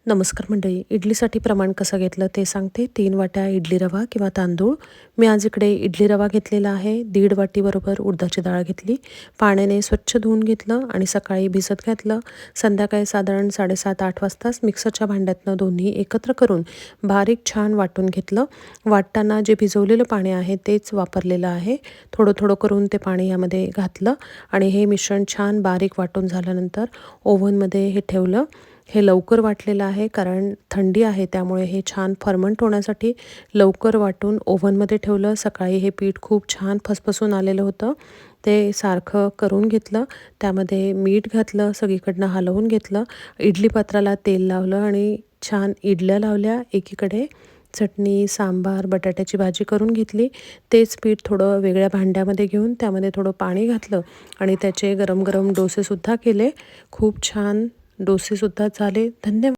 नमस्कार मंडळी, इडलीसाठी प्रमाण कसं घेतलं ते सांगते. 3 वाट्या इडली रवा किंवा तांदूळ. मी आज इकडे इडली रवा घेतलेला आहे. 1.5 वाटीबरोबर उडदाची डाळ घेतली. पाण्याने स्वच्छ धुवून घेतलं आणि सकाळी भिजत घातलं. संध्याकाळी साधारण 7:30-8 वाजताच मिक्सरच्या भांड्यातनं दोन्ही एकत्र करून बारीक छान वाटून घेतलं. वाटताना जे भिजवलेलं पाणी आहे तेच वापरलेलं आहे. थोडं थोडं करून ते पाणी यामध्ये घातलं आणि हे मिश्रण छान बारीक वाटून झाल्यानंतर ओव्हनमध्ये हे ठेवलं. हे लवकर वाटलेलं आहे कारण थंडी आहे, त्यामुळे हे छान फर्मंट होण्यासाठी लवकर वाटून ओव्हनमध्ये ठेवलं. सकाळी हे पीठ खूप छान फसफसून आलेलं होतं. ते सारखं करून घेतलं. त्यामध्ये मीठ घातलं, सगळीकडनं हलवून घेतलं. इडली पात्राला तेल लावलं आणि छान इडल्या लावल्या. एकीकडे चटणी, सांबार, बटाट्याची भाजी करून घेतली. तेच पीठ थोडं वेगळ्या भांड्यामध्ये घेऊन त्यामध्ये थोडं पाणी घातलं आणि त्याचे गरम गरम डोसेसुद्धा केले. खूप छान डोसेसुद्धा झाले. धन्यवाद.